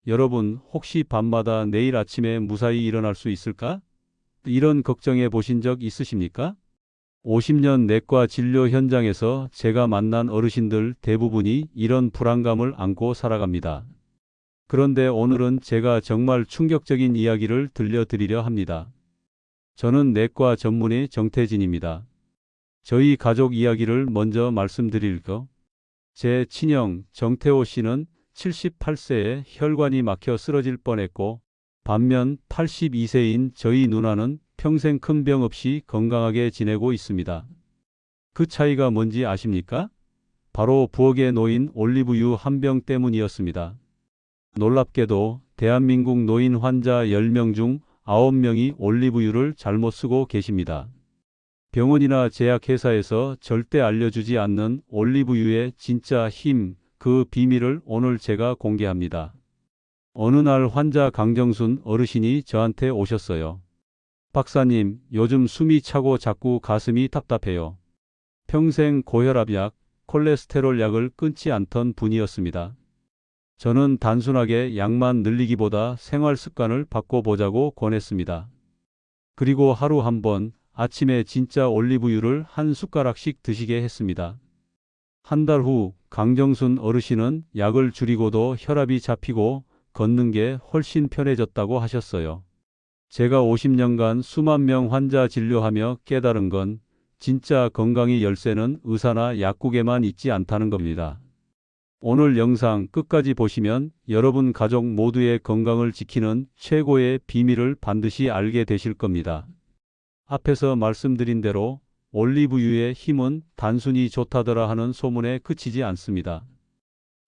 여러분, 혹시 밤마다 내일 아침에 무사히 일어날 수 있을까? 이런 걱정해 보신 적 있으십니까? 50년 내과 진료 현장에서 제가 만난 어르신들 대부분이 이런 불안감을 안고 살아갑니다. 그런데 오늘은 제가 정말 충격적인 이야기를 들려드리려 합니다. 저는 내과 전문의 정태진입니다. 저희 가족 이야기를 먼저 말씀드릴게요. 제 친형 정태호 씨는 78세에 혈관이 막혀 쓰러질 뻔했고, 반면 82세인 저희 누나는 평생 큰 병 없이 건강하게 지내고 있습니다. 그 차이가 뭔지 아십니까? 바로 부엌에 놓인 올리브유 한 병 때문이었습니다. 놀랍게도 대한민국 노인 환자 10명 중 9명이 올리브유를 잘못 쓰고 계십니다. 병원이나 제약회사에서 절대 알려주지 않는 올리브유의 진짜 힘, 그 비밀을 오늘 제가 공개합니다. 어느 날 환자 강정순 어르신이 저한테 오셨어요. 박사님, 요즘 숨이 차고 자꾸 가슴이 답답해요. 평생 고혈압약, 콜레스테롤 약을 끊지 않던 분이었습니다. 저는 단순하게 약만 늘리기보다 생활 습관을 바꿔보자고 권했습니다. 그리고 하루 한 번 아침에 진짜 올리브유를 한 숟가락씩 드시게 했습니다. 한 달 후 강정순 어르신은 약을 줄이고도 혈압이 잡히고 걷는 게 훨씬 편해졌다고 하셨어요. 제가 50년간 수만 명 환자 진료하며 깨달은 건 진짜 건강의 열쇠는 의사나 약국에만 있지 않다는 겁니다. 오늘 영상 끝까지 보시면 여러분 가족 모두의 건강을 지키는 최고의 비밀을 반드시 알게 되실 겁니다. 앞에서 말씀드린 대로 올리브유의 힘은 단순히 좋다더라 하는 소문에 그치지 않습니다.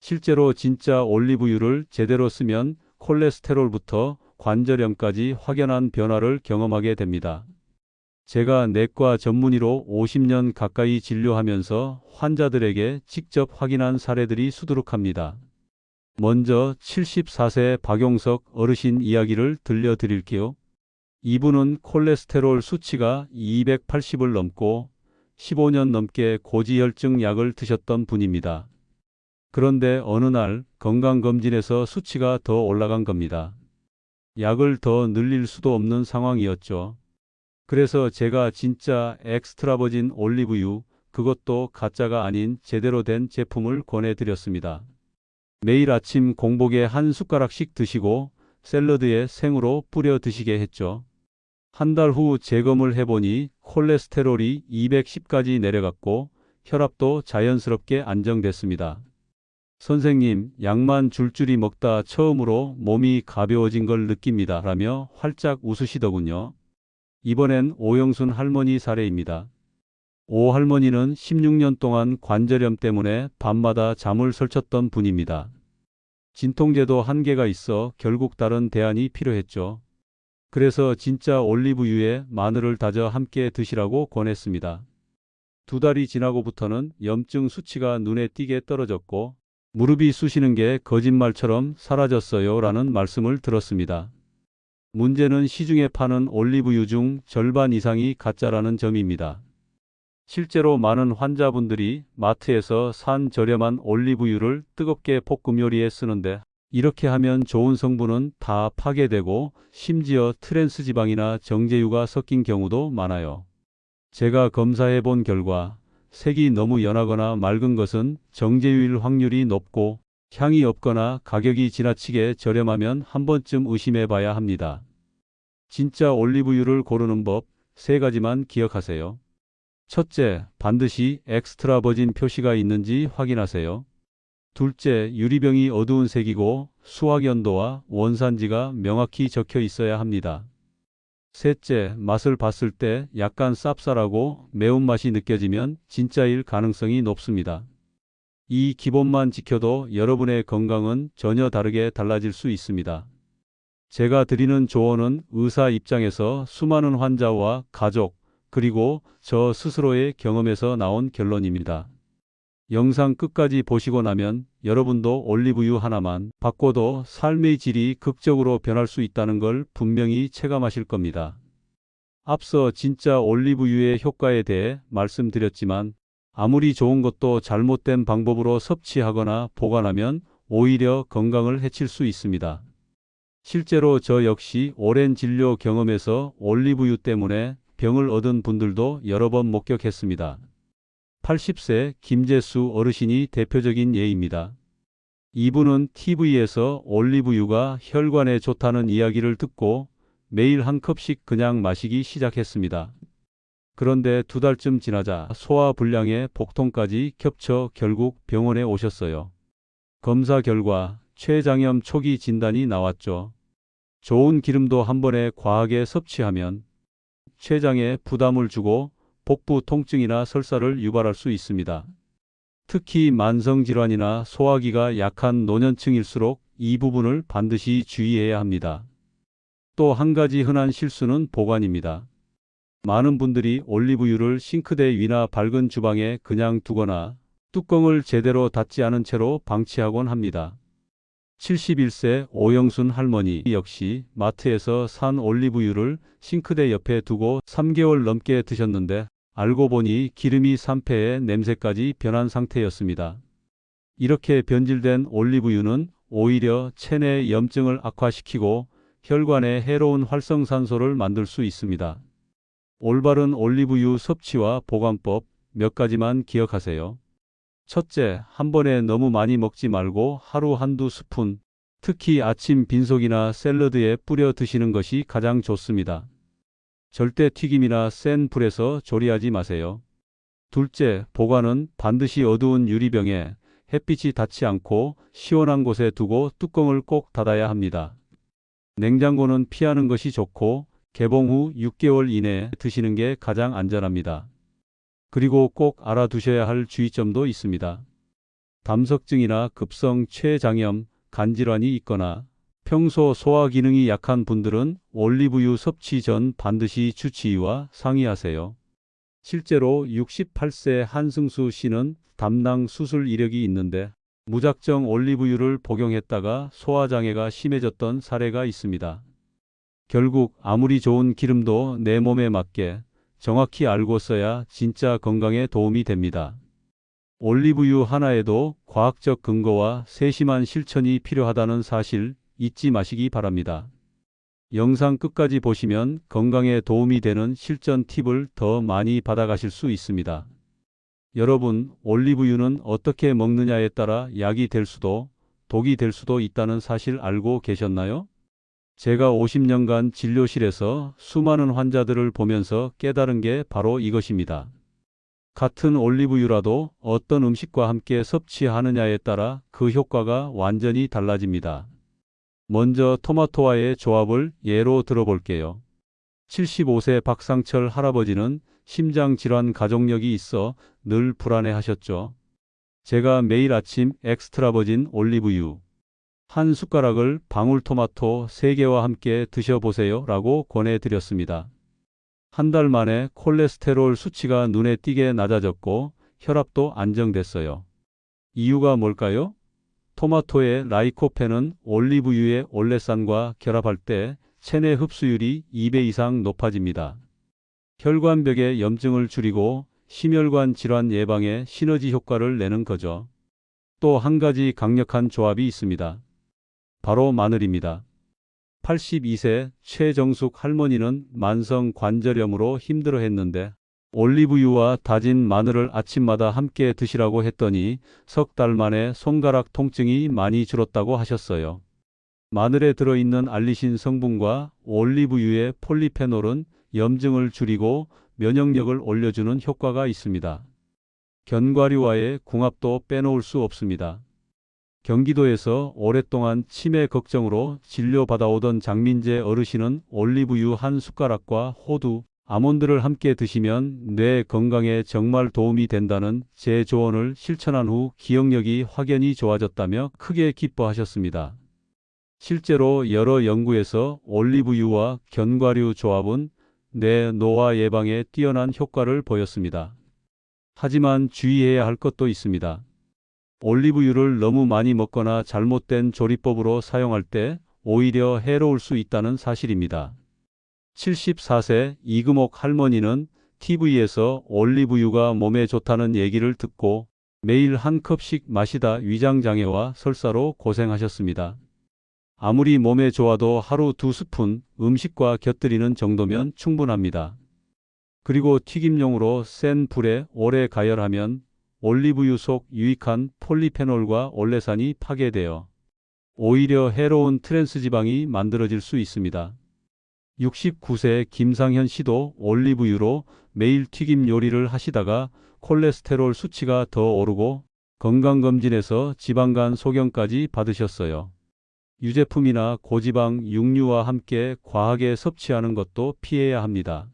실제로 진짜 올리브유를 제대로 쓰면 콜레스테롤부터 관절염까지 확연한 변화를 경험하게 됩니다. 제가 내과 전문의로 50년 가까이 진료하면서 환자들에게 직접 확인한 사례들이 수두룩합니다. 먼저 74세 박용석 어르신 이야기를 들려드릴게요. 이분은 콜레스테롤 수치가 280을 넘고 15년 넘게 고지혈증 약을 드셨던 분입니다. 그런데 어느 날 건강검진에서 수치가 더 올라간 겁니다. 약을 더 늘릴 수도 없는 상황이었죠. 그래서 제가 진짜 엑스트라버진 올리브유, 그것도 가짜가 아닌 제대로 된 제품을 권해드렸습니다. 매일 아침 공복에 한 숟가락씩 드시고 샐러드에 생으로 뿌려 드시게 했죠. 한 달 후 재검을 해보니 콜레스테롤이 210까지 내려갔고 혈압도 자연스럽게 안정됐습니다. 선생님, 약만 줄줄이 먹다 처음으로 몸이 가벼워진 걸 느낍니다. 라며 활짝 웃으시더군요. 이번엔 오영순 할머니 사례입니다. 오 할머니는 16년 동안 관절염 때문에 밤마다 잠을 설쳤던 분입니다. 진통제도 한계가 있어 결국 다른 대안이 필요했죠. 그래서 진짜 올리브유에 마늘을 다져 함께 드시라고 권했습니다. 두 달이 지나고부터는 염증 수치가 눈에 띄게 떨어졌고 무릎이 쑤시는 게 거짓말처럼 사라졌어요 라는 말씀을 들었습니다. 문제는 시중에 파는 올리브유 중 절반 이상이 가짜라는 점입니다. 실제로 많은 환자분들이 마트에서 산 저렴한 올리브유를 뜨겁게 볶음 요리에 쓰는데 이렇게 하면 좋은 성분은 다 파괴되고 심지어 트랜스 지방이나 정제유가 섞인 경우도 많아요. 제가 검사해 본 결과 색이 너무 연하거나 맑은 것은 정제유일 확률이 높고 향이 없거나 가격이 지나치게 저렴하면 한 번쯤 의심해 봐야 합니다. 진짜 올리브유를 고르는 법 3가지만 기억하세요. 첫째, 반드시 엑스트라 버진 표시가 있는지 확인하세요. 둘째, 유리병이 어두운 색이고 수확 연도와 원산지가 명확히 적혀 있어야 합니다. 셋째, 맛을 봤을 때 약간 쌉쌀하고 매운맛이 느껴지면 진짜일 가능성이 높습니다. 이 기본만 지켜도 여러분의 건강은 전혀 다르게 달라질 수 있습니다. 제가 드리는 조언은 의사 입장에서 수많은 환자와 가족, 그리고 저 스스로의 경험에서 나온 결론입니다. 영상 끝까지 보시고 나면 여러분도 올리브유 하나만 바꿔도 삶의 질이 극적으로 변할 수 있다는 걸 분명히 체감하실 겁니다. 앞서 진짜 올리브유의 효과에 대해 말씀드렸지만 아무리 좋은 것도 잘못된 방법으로 섭취하거나 보관하면 오히려 건강을 해칠 수 있습니다. 실제로 저 역시 오랜 진료 경험에서 올리브유 때문에 병을 얻은 분들도 여러 번 목격했습니다. 80세 김재수 어르신이 대표적인 예입니다. 이분은 TV에서 올리브유가 혈관에 좋다는 이야기를 듣고 매일 한 컵씩 그냥 마시기 시작했습니다. 그런데 2달쯤 지나자 소화불량에 복통까지 겹쳐 결국 병원에 오셨어요. 검사 결과 췌장염 초기 진단이 나왔죠. 좋은 기름도 한 번에 과하게 섭취하면 췌장에 부담을 주고 복부 통증이나 설사를 유발할 수 있습니다. 특히 만성질환이나 소화기가 약한 노년층일수록 이 부분을 반드시 주의해야 합니다. 또 한 가지 흔한 실수는 보관입니다. 많은 분들이 올리브유를 싱크대 위나 밝은 주방에 그냥 두거나 뚜껑을 제대로 닫지 않은 채로 방치하곤 합니다. 71세 오영순 할머니 역시 마트에서 산 올리브유를 싱크대 옆에 두고 3개월 넘게 드셨는데 알고 보니 기름이 산패에 냄새까지 변한 상태였습니다. 이렇게 변질된 올리브유는 오히려 체내 염증을 악화시키고 혈관에 해로운 활성산소를 만들 수 있습니다. 올바른 올리브유 섭취와 보관법 몇 가지만 기억하세요. 첫째, 한 번에 너무 많이 먹지 말고 하루 한두 스푼, 특히 아침 빈속이나 샐러드에 뿌려 드시는 것이 가장 좋습니다. 절대 튀김이나 센 불에서 조리하지 마세요. 둘째, 보관은 반드시 어두운 유리병에 햇빛이 닿지 않고 시원한 곳에 두고 뚜껑을 꼭 닫아야 합니다. 냉장고는 피하는 것이 좋고 개봉 후 6개월 이내에 드시는 게 가장 안전합니다. 그리고 꼭 알아두셔야 할 주의점도 있습니다. 담석증이나 급성 췌장염, 간질환이 있거나 평소 소화 기능이 약한 분들은 올리브유 섭취 전 반드시 주치의와 상의하세요. 실제로 68세 한승수 씨는 담낭 수술 이력이 있는데 무작정 올리브유를 복용했다가 소화장애가 심해졌던 사례가 있습니다. 결국 아무리 좋은 기름도 내 몸에 맞게 정확히 알고 써야 진짜 건강에 도움이 됩니다. 올리브유 하나에도 과학적 근거와 세심한 실천이 필요하다는 사실 잊지 마시기 바랍니다. 영상 끝까지 보시면 건강에 도움이 되는 실전 팁을 더 많이 받아가실 수 있습니다. 여러분, 올리브유는 어떻게 먹느냐에 따라 약이 될 수도 독이 될 수도 있다는 사실 알고 계셨나요? 제가 50년간 진료실에서 수많은 환자들을 보면서 깨달은 게 바로 이것입니다. 같은 올리브유라도 어떤 음식과 함께 섭취하느냐에 따라 그 효과가 완전히 달라집니다. 먼저 토마토와의 조합을 예로 들어볼게요. 75세 박상철 할아버지는 심장질환 가족력이 있어 늘 불안해하셨죠. 제가 매일 아침 엑스트라 버진 올리브유 한 숟가락을 방울토마토 3개와 함께 드셔보세요 라고 권해드렸습니다. 한 달 만에 콜레스테롤 수치가 눈에 띄게 낮아졌고 혈압도 안정됐어요. 이유가 뭘까요? 토마토의 라이코펜은 올리브유의 올레산과 결합할 때 체내 흡수율이 2배 이상 높아집니다. 혈관벽의 염증을 줄이고 심혈관 질환 예방에 시너지 효과를 내는 거죠. 또 한 가지 강력한 조합이 있습니다. 바로 마늘입니다. 82세 최정숙 할머니는 만성 관절염으로 힘들어했는데 올리브유와 다진 마늘을 아침마다 함께 드시라고 했더니 석 달 만에 손가락 통증이 많이 줄었다고 하셨어요. 마늘에 들어있는 알리신 성분과 올리브유의 폴리페놀은 염증을 줄이고 면역력을 올려주는 효과가 있습니다. 견과류와의 궁합도 빼놓을 수 없습니다. 경기도에서 오랫동안 치매 걱정으로 진료받아오던 장민재 어르신은 올리브유 한 숟가락과 호두, 아몬드를 함께 드시면 뇌 건강에 정말 도움이 된다는 제 조언을 실천한 후 기억력이 확연히 좋아졌다며 크게 기뻐하셨습니다. 실제로 여러 연구에서 올리브유와 견과류 조합은 뇌 노화 예방에 뛰어난 효과를 보였습니다. 하지만 주의해야 할 것도 있습니다. 올리브유를 너무 많이 먹거나 잘못된 조리법으로 사용할 때 오히려 해로울 수 있다는 사실입니다. 74세 이금옥 할머니는 TV에서 올리브유가 몸에 좋다는 얘기를 듣고 매일 한 컵씩 마시다 위장장애와 설사로 고생하셨습니다. 아무리 몸에 좋아도 하루 2스푼 음식과 곁들이는 정도면 충분합니다. 그리고 튀김용으로 센 불에 오래 가열하면 올리브유 속 유익한 폴리페놀과 올레산이 파괴되어 오히려 해로운 트랜스지방이 만들어질 수 있습니다. 69세 김상현 씨도 올리브유로 매일 튀김 요리를 하시다가 콜레스테롤 수치가 더 오르고 건강검진에서 지방간 소견까지 받으셨어요. 유제품이나 고지방 육류와 함께 과하게 섭취하는 것도 피해야 합니다.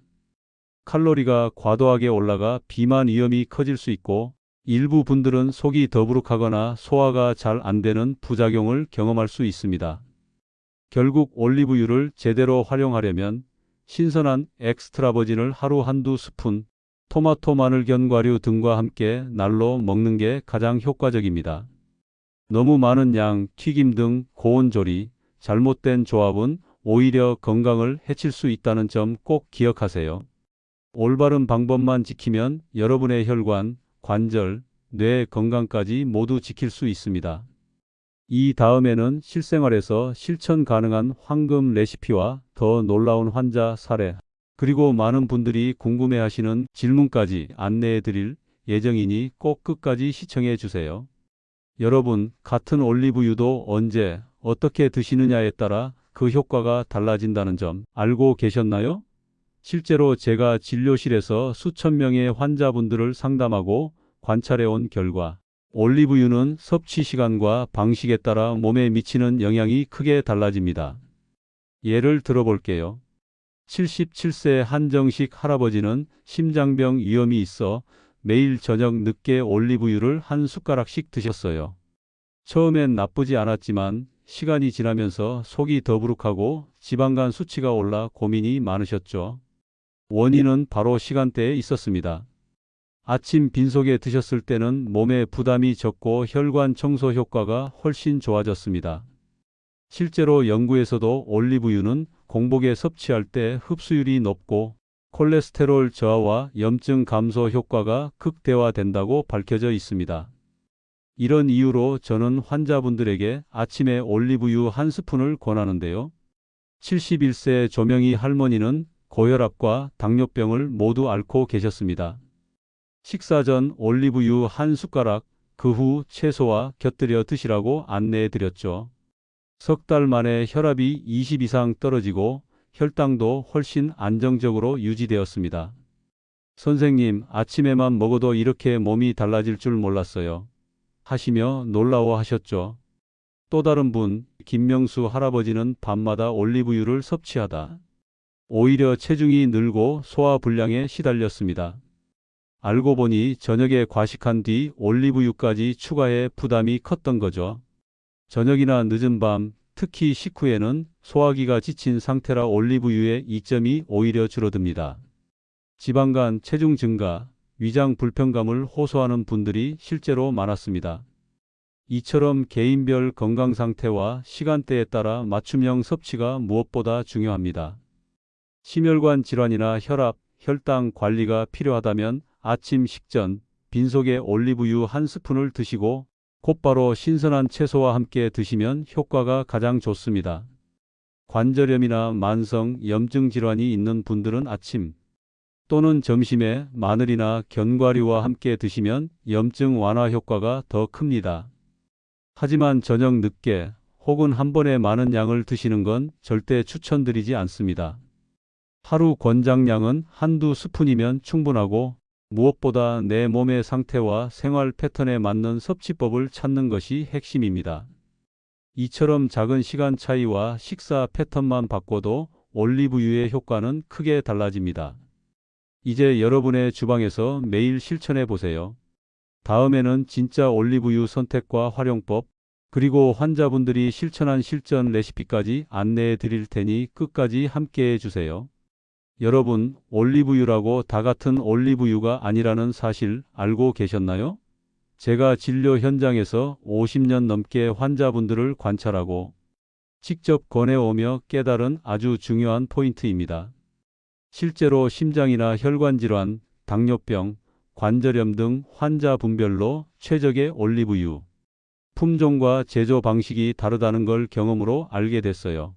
칼로리가 과도하게 올라가 비만 위험이 커질 수 있고 일부 분들은 속이 더부룩하거나 소화가 잘 안 되는 부작용을 경험할 수 있습니다. 결국 올리브유를 제대로 활용하려면 신선한 엑스트라 버진을 하루 한두 스푼, 토마토, 마늘, 견과류 등과 함께 날로 먹는 게 가장 효과적입니다. 너무 많은 양, 튀김 등 고온 조리, 잘못된 조합은 오히려 건강을 해칠 수 있다는 점 꼭 기억하세요. 올바른 방법만 지키면 여러분의 혈관, 관절, 뇌 건강까지 모두 지킬 수 있습니다. 이 다음에는 실생활에서 실천 가능한 황금 레시피와 더 놀라운 환자 사례, 그리고 많은 분들이 궁금해하시는 질문까지 안내해 드릴 예정이니 꼭 끝까지 시청해 주세요. 여러분, 같은 올리브유도 언제, 어떻게 드시느냐에 따라 그 효과가 달라진다는 점 알고 계셨나요? 실제로 제가 진료실에서 수천 명의 환자분들을 상담하고 관찰해 온 결과 올리브유는 섭취 시간과 방식에 따라 몸에 미치는 영향이 크게 달라집니다. 예를 들어볼게요. 77세 한정식 할아버지는 심장병 위험이 있어 매일 저녁 늦게 올리브유를 한 숟가락씩 드셨어요. 처음엔 나쁘지 않았지만 시간이 지나면서 속이 더부룩하고 지방간 수치가 올라 고민이 많으셨죠. 원인은 바로 시간대에 있었습니다. 아침 빈속에 드셨을 때는 몸에 부담이 적고 혈관 청소 효과가 훨씬 좋아졌습니다. 실제로 연구에서도 올리브유는 공복에 섭취할 때 흡수율이 높고 콜레스테롤 저하와 염증 감소 효과가 극대화된다고 밝혀져 있습니다. 이런 이유로 저는 환자분들에게 아침에 올리브유 한 스푼을 권하는데요. 71세 조명희 할머니는 고혈압과 당뇨병을 모두 앓고 계셨습니다. 식사 전 올리브유 한 숟가락, 그 후 채소와 곁들여 드시라고 안내해 드렸죠. 석 달 만에 혈압이 20 이상 떨어지고 혈당도 훨씬 안정적으로 유지되었습니다. 선생님, 아침에만 먹어도 이렇게 몸이 달라질 줄 몰랐어요. 하시며 놀라워하셨죠. 또 다른 분, 김명수 할아버지는 밤마다 올리브유를 섭취하다 오히려 체중이 늘고 소화불량에 시달렸습니다. 알고 보니 저녁에 과식한 뒤 올리브유까지 추가해 부담이 컸던 거죠. 저녁이나 늦은 밤, 특히 식후에는 소화기가 지친 상태라 올리브유의 이점이 오히려 줄어듭니다. 지방간, 체중 증가, 위장 불편감을 호소하는 분들이 실제로 많았습니다. 이처럼 개인별 건강 상태와 시간대에 따라 맞춤형 섭취가 무엇보다 중요합니다. 심혈관 질환이나 혈압, 혈당 관리가 필요하다면 아침 식전 빈속에 올리브유 한 스푼을 드시고 곧바로 신선한 채소와 함께 드시면 효과가 가장 좋습니다. 관절염이나 만성 염증 질환이 있는 분들은 아침 또는 점심에 마늘이나 견과류와 함께 드시면 염증 완화 효과가 더 큽니다. 하지만 저녁 늦게 혹은 한 번에 많은 양을 드시는 건 절대 추천드리지 않습니다. 하루 권장량은 한두 스푼이면 충분하고 무엇보다 내 몸의 상태와 생활 패턴에 맞는 섭취법을 찾는 것이 핵심입니다. 이처럼 작은 시간 차이와 식사 패턴만 바꿔도 올리브유의 효과는 크게 달라집니다. 이제 여러분의 주방에서 매일 실천해 보세요. 다음에는 진짜 올리브유 선택과 활용법, 그리고 환자분들이 실천한 실전 레시피까지 안내해 드릴 테니 끝까지 함께해 주세요. 여러분, 올리브유라고 다 같은 올리브유가 아니라는 사실 알고 계셨나요? 제가 진료 현장에서 50년 넘게 환자분들을 관찰하고 직접 권해오며 깨달은 아주 중요한 포인트입니다. 실제로 심장이나 혈관 질환, 당뇨병, 관절염 등 환자 분별로 최적의 올리브유, 품종과 제조 방식이 다르다는 걸 경험으로 알게 됐어요.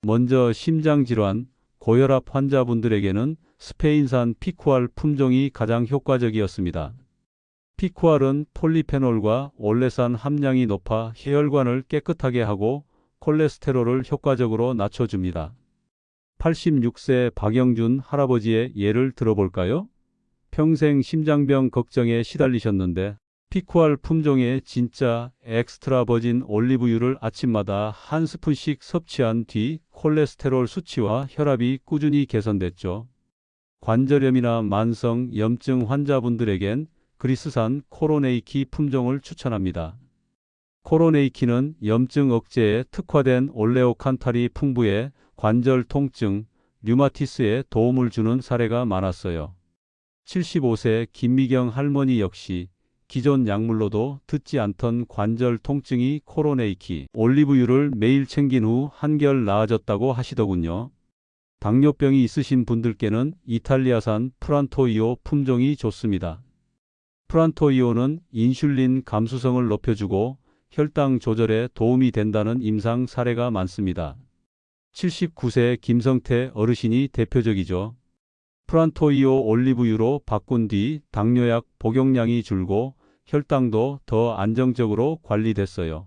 먼저 심장질환, 고혈압 환자분들에게는 스페인산 피쿠알 품종이 가장 효과적이었습니다. 피쿠알은 폴리페놀과 올레산 함량이 높아 혈관을 깨끗하게 하고 콜레스테롤을 효과적으로 낮춰줍니다. 86세 박영준 할아버지의 예를 들어볼까요? 평생 심장병 걱정에 시달리셨는데 피쿠알 품종의 진짜 엑스트라 버진 올리브유를 아침마다 한 스푼씩 섭취한 뒤 콜레스테롤 수치와 혈압이 꾸준히 개선됐죠. 관절염이나 만성 염증 환자분들에겐 그리스산 코로네이키 품종을 추천합니다. 코로네이키는 염증 억제에 특화된 올레오칸탈이 풍부해 관절 통증, 류마티스에 도움을 주는 사례가 많았어요. 75세 김미경 할머니 역시 기존 약물로도 듣지 않던 관절 통증이 코로네이키 올리브유를 매일 챙긴 후 한결 나아졌다고 하시더군요. 당뇨병이 있으신 분들께는 이탈리아산 프란토이오 품종이 좋습니다. 프란토이오는 인슐린 감수성을 높여주고 혈당 조절에 도움이 된다는 임상 사례가 많습니다. 79세 김성태 어르신이 대표적이죠. 프란토이오 올리브유로 바꾼 뒤 당뇨약 복용량이 줄고 혈당도 더 안정적으로 관리됐어요.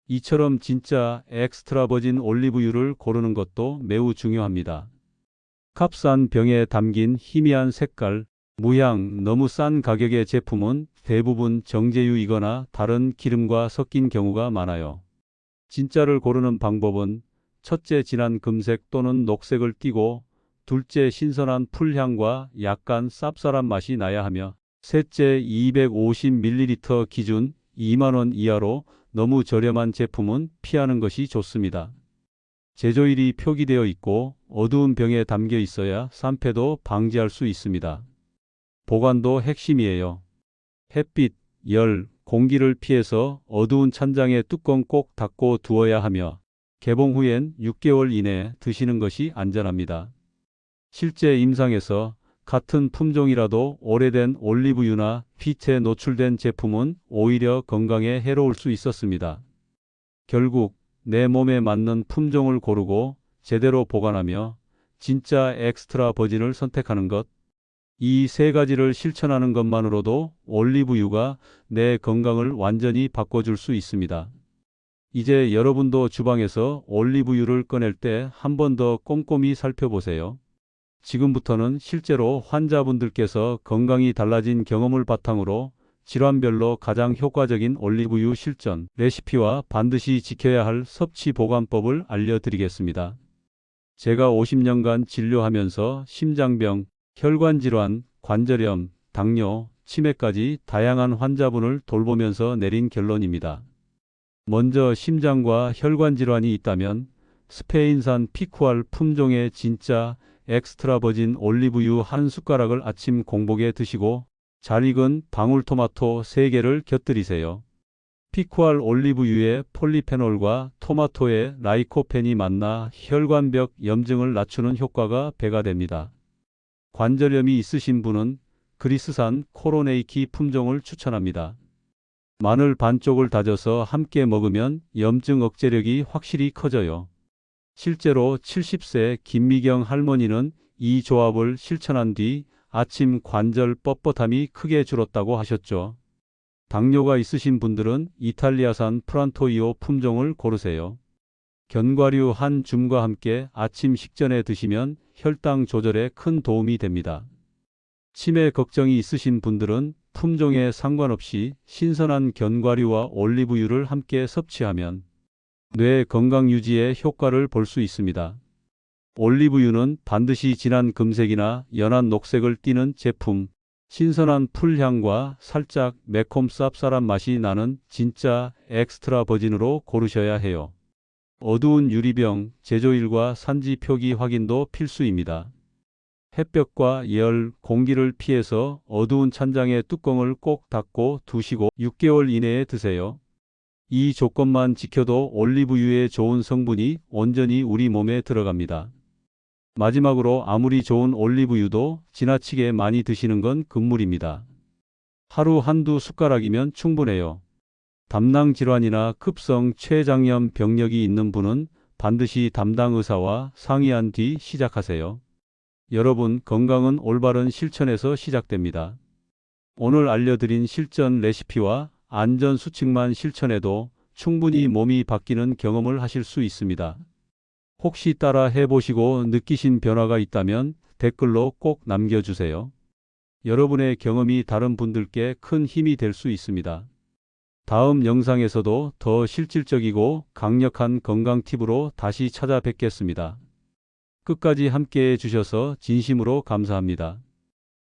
이처럼 진짜 엑스트라 버진 올리브유를 고르는 것도 매우 중요합니다. 값싼 병에 담긴 희미한 색깔, 무향, 너무 싼 가격의 제품은 대부분 정제유이거나 다른 기름과 섞인 경우가 많아요. 진짜를 고르는 방법은 첫째 진한 금색 또는 녹색을 띠고 둘째 신선한 풀향과 약간 쌉쌀한 맛이 나야 하며 셋째 250ml 기준 2만원 이하로 너무 저렴한 제품은 피하는 것이 좋습니다. 제조일이 표기되어 있고 어두운 병에 담겨 있어야 산패도 방지할 수 있습니다. 보관도 핵심이에요. 햇빛, 열, 공기를 피해서 어두운 찬장에 뚜껑 꼭 닫고 두어야 하며 개봉 후엔 6개월 이내에 드시는 것이 안전합니다. 실제 임상에서 같은 품종이라도 오래된 올리브유나 빛에 노출된 제품은 오히려 건강에 해로울 수 있었습니다. 결국 내 몸에 맞는 품종을 고르고 제대로 보관하며 진짜 엑스트라 버진을 선택하는 것. 이 세 가지를 실천하는 것만으로도 올리브유가 내 건강을 완전히 바꿔줄 수 있습니다. 이제 여러분도 주방에서 올리브유를 꺼낼 때 한 번 더 꼼꼼히 살펴보세요. 지금부터는 실제로 환자분들께서 건강이 달라진 경험을 바탕으로 질환별로 가장 효과적인 올리브유 실전 레시피와 반드시 지켜야 할 섭취 보관법을 알려드리겠습니다. 제가 50년간 진료하면서 심장병, 혈관질환, 관절염, 당뇨, 치매까지 다양한 환자분을 돌보면서 내린 결론입니다. 먼저 심장과 혈관질환이 있다면 스페인산 피쿠알 품종의 진짜 엑스트라 버진 올리브유 한 숟가락을 아침 공복에 드시고 잘 익은 방울토마토 3개를 곁들이세요. 피쿠알 올리브유의 폴리페놀과 토마토의 라이코펜이 만나 혈관벽 염증을 낮추는 효과가 배가 됩니다. 관절염이 있으신 분은 그리스산 코로네이키 품종을 추천합니다. 마늘 반쪽을 다져서 함께 먹으면 염증 억제력이 확실히 커져요. 실제로 70세 김미경 할머니는 이 조합을 실천한 뒤 아침 관절 뻣뻣함이 크게 줄었다고 하셨죠. 당뇨가 있으신 분들은 이탈리아산 프란토이오 품종을 고르세요. 견과류 한 줌과 함께 아침 식전에 드시면 혈당 조절에 큰 도움이 됩니다. 치매 걱정이 있으신 분들은 품종에 상관없이 신선한 견과류와 올리브유를 함께 섭취하면 뇌 건강 유지에 효과를 볼 수 있습니다. 올리브유는 반드시 진한 금색이나 연한 녹색을 띠는 제품, 신선한 풀향과 살짝 매콤 쌉쌀한 맛이 나는 진짜 엑스트라 버진으로 고르셔야 해요. 어두운 유리병, 제조일과 산지 표기 확인도 필수입니다. 햇볕과 열, 공기를 피해서 어두운 찬장의 뚜껑을 꼭 닫고 두시고 6개월 이내에 드세요. 이 조건만 지켜도 올리브유의 좋은 성분이 온전히 우리 몸에 들어갑니다. 마지막으로 아무리 좋은 올리브유도 지나치게 많이 드시는 건 금물입니다. 하루 한두 숟가락이면 충분해요. 담낭 질환이나 급성 췌장염 병력이 있는 분은 반드시 담당 의사와 상의한 뒤 시작하세요. 여러분, 건강은 올바른 실천에서 시작됩니다. 오늘 알려드린 실전 레시피와 안전 수칙만 실천해도 충분히 몸이 바뀌는 경험을 하실 수 있습니다. 혹시 따라 해보시고 느끼신 변화가 있다면 댓글로 꼭 남겨주세요. 여러분의 경험이 다른 분들께 큰 힘이 될 수 있습니다. 다음 영상에서도 더 실질적이고 강력한 건강 팁으로 다시 찾아뵙겠습니다. 끝까지 함께해 주셔서 진심으로 감사합니다.